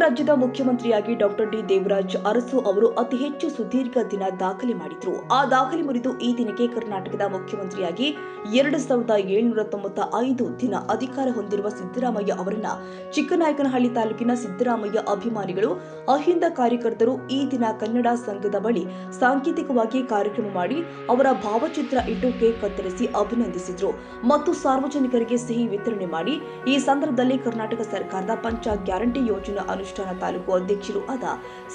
ರಾಜ್ಯದ ಮುಖ್ಯಮಂತ್ರಿಯಾಗಿ doctor D Devaraj Arasu ಅವರು ಅತಿ ಹೆಚ್ಚು ಸುದೀರ್ಘ ದಿನ ದಾಖಲೆ ಮಾಡಿದ್ರು. ಆ ದಾಖಲೆ ಮುರಿದು ಈ ದಿನಕ್ಕೆ ಕರ್ನಾಟಕದ ಮುಖ್ಯಮಂತ್ರಿಯಾಗಿ 2795 ದಿನ ಅಧಿಕಾರ ಹೊಂದಿರುವ ಸಿದ್ದರಾಮಯ್ಯ ಅವರನ್ನ ಚಿಕ್ಕನಾಯಕನಹಳ್ಳಿ ತಾಲೂಕಿನ ಸಿದ್ದರಾಮಯ್ಯ ಅಭಿಮಾನಿಗಳು, ಅಹಿಂದ ಕಾರ್ಯಕರ್ತರು ಈ ದಿನ ಕನ್ನಡ ಸಂಘದ ಬಳಿ ಸಾಂಕೇತಿಕವಾಗಿ ಕಾರ್ಯಕ್ರಮ ಮಾಡಿ ಅವರ ಭಾವಚಿತ್ರ ಇಟ್ಟು ಕೇಕ್ ಕತ್ತರಿಸಿ ಅಭಿನಂದಿಸಿದ್ರು ಮತ್ತು ಸಾರ್ವಜನಿಕರಿಗೆ ಸಿಹಿ ವಿತರಣೆ ಮಾಡಿ. ಈ ಸಂದರ್ಭದಲ್ಲಿ ಕರ್ನಾಟಕ ಸರ್ಕಾರದ ಪಂಚ ಗ್ಯಾರಂಟಿ ಯೋಜನಾ ಅನುಷ್ಠಾನ ತಾಲೂಕು ಅಧ್ಯಕ್ಷರು ಆದ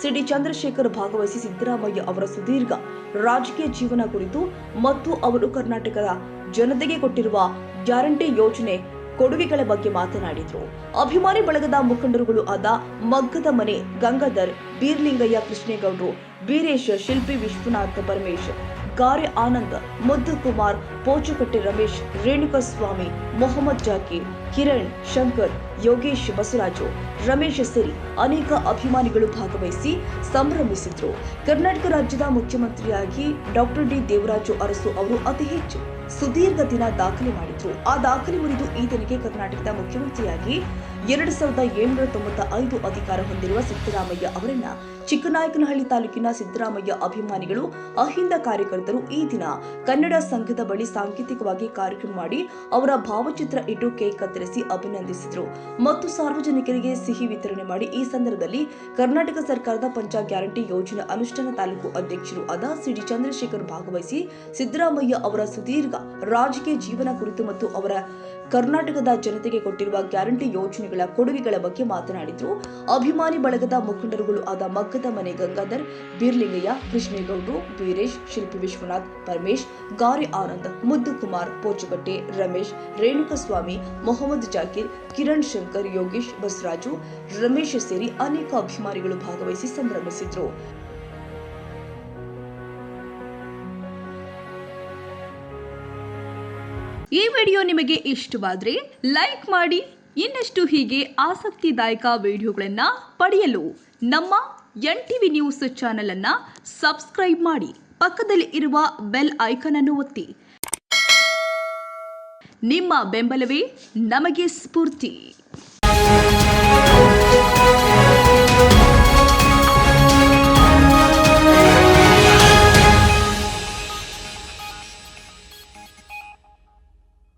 ಸಿಡಿ ಚಂದ್ರಶೇಖರ್ ಭಾಗವಹಿಸಿ ಸಿದ್ದರಾಮಯ್ಯ ಅವರ ಸುದೀರ್ಘ ರಾಜಕೀಯ ಜೀವನ ಕುರಿತು ಮತ್ತು ಅವರು ಕರ್ನಾಟಕದ ಜನತೆಗೆ ಕೊಟ್ಟಿರುವ ಗ್ಯಾರಂಟಿ ಯೋಜನೆ ಕೊಡುಗೆಗಳ ಬಗ್ಗೆ ಮಾತನಾಡಿದರು. ಅಭಿಮಾನಿ ಬಳಗದ ಮುಖಂಡರುಗಳು ಆದ ಮಗ್ಗದ ಮನೆ ಗಂಗಾಧರ್, ಬೀರ್ಲಿಂಗಯ್ಯ, ಕೃಷ್ಣೇಗೌಡರು, ಬೀರೇಶ್, ಶಿಲ್ಪಿ ವಿಶ್ವನಾಥ್, ಪರಮೇಶ್, ಗಾರೆ ಆನಂದ್, ಮುದ್ದು ಕುಮಾರ್, ಪೋಚುಕಟ್ಟೆ ರಮೇಶ್, ರೇಣುಕಸ್ವಾಮಿ, ಮೊಹಮ್ಮದ್ ಜಾಕೀರ್, ಕಿರಣ್, ಶಂಕರ್, ಯೋಗೇಶ್, ಬಸವರಾಜು, ರಮೇಶ್ ಸೇರಿ ಅನೇಕ ಅಭಿಮಾನಿಗಳು ಭಾಗವಹಿಸಿ ಸಂಭ್ರಮಿಸಿದ್ರು. ಕರ್ನಾಟಕ ರಾಜ್ಯದ ಮುಖ್ಯಮಂತ್ರಿಯಾಗಿ ಡಾಕ್ಟರ್ ಡಿ ದೇವರಾಜು ಅರಸು ಅವರು ಅತಿ ಹೆಚ್ಚು ಸುದೀರ್ಘ ದಿನ ದಾಖಲೆ ಮಾಡಿದ್ರು. ಆ ದಾಖಲೆ ಮುರಿದು ಈ ದಿನಕ್ಕೆ ಕರ್ನಾಟಕದ ಮುಖ್ಯಮಂತ್ರಿಯಾಗಿ 2795 ಅಧಿಕಾರ ಹೊಂದಿರುವ ಸಿದ್ದರಾಮಯ್ಯ ಅವರನ್ನ ಚಿಕ್ಕನಾಯಕನಹಳ್ಳಿ ತಾಲೂಕಿನ ಸಿದ್ದರಾಮಯ್ಯ ಅಭಿಮಾನಿಗಳು, ಅಹಿಂದ ಕಾರ್ಯಕರ್ತರು ಈ ದಿನ ಕನ್ನಡ ಸಂಘದ ಬಳಿ ಸಾಂಕೇತಿಕವಾಗಿ ಕಾರ್ಯಕ್ರಮ ಮಾಡಿ ಅವರ ಭಾವಚಿತ್ರ ಇಟ್ಟು ಕೇಕ್ ಕತ್ತರಿಸಿ ಅಭಿನಂದಿಸಿದರು ಮತ್ತು ಸಾರ್ವಜನಿಕರಿಗೆ ಸಿಹಿ ವಿತರಣೆ ಮಾಡಿ. ಈ ಸಂದರ್ಭದಲ್ಲಿ ಕರ್ನಾಟಕ ಸರ್ಕಾರದ ಪಂಚ ಗ್ಯಾರಂಟಿ ಯೋಜನಾ ಅನುಷ್ಠಾನ ತಾಲೂಕು ಅಧ್ಯಕ್ಷರು ಆದ ಸಿಡಿ ಚಂದ್ರಶೇಖರ್ ಭಾಗವಹಿಸಿ ಸಿದ್ದರಾಮಯ್ಯ ಅವರ ಸುದೀರ್ಘ ರಾಜಕೀಯ ಜೀವನ ಕುರಿತು ಮತ್ತು ಅವರ ಕರ್ನಾಟಕದ ಜನತೆಗೆ ಕೊಟ್ಟಿರುವ ಗ್ಯಾರಂಟಿ ಯೋಜನೆಗಳ ಕೊಡುಗೆಗಳ ಬಗ್ಗೆ ಮಾತನಾಡಿದರು. ಅಭಿಮಾನಿ ಬಳಗದ ಮುಖಂಡರುಗಳು ಆದ ಮಗ್ಗದ ಮನೆ ಗಂಗಾಧರ್, ಬೀರ್ಲಿಂಗಯ್ಯ, ಕೃಷ್ಣೇಗೌಡರು, ಬೀರೇಶ್, ಶಿಲ್ಪಿ ವಿಶ್ವನಾಥ್, ಪರಮೇಶ್, ಗಾರೆ ಆನಂದ್, ಮುದ್ದು ಕುಮಾರ್, ಪೋಚುಕಟ್ಟೆ ರಮೇಶ್, ರೇಣುಕಸ್ವಾಮಿ, ಮೊಹಮ್ಮದ್ ಜಾಕೀರ್, ಕಿರಣ್, ಶಂಕರ್, ಯೋಗೇಶ್, ಬಸವರಾಜು, ರಮೇಶ್ ಸೇರಿ ಅನೇಕ ಅಭಿಮಾನಿಗಳು ಭಾಗವಹಿಸಿ ಸಂಭ್ರಮಿಸಿದ್ರು. ಈ ವಿಡಿಯೋ ನಿಮಗೆ ಇಷ್ಟವಾದರೆ ಲೈಕ್ ಮಾಡಿ. ಇನ್ನಷ್ಟು ಹೀಗೆ ಆಸಕ್ತಿದಾಯಕ ವಿಡಿಯೋಗಳನ್ನು ಪಡೆಯಲು ನಮ್ಮ NTV ನ್ಯೂಸ್ ಚಾನೆಲ್ ಅನ್ನು ಸಬ್ಸ್ಕ್ರೈಬ್ ಮಾಡಿ. ಪಕ್ಕದಲ್ಲಿ ಇರುವ ಬೆಲ್ ಐಕಾನ್ ಅನ್ನು ಒತ್ತಿ. ನಿಮ್ಮ ಬೆಂಬಲವೇ ನಮಗೆ ಸ್ಫೂರ್ತಿ.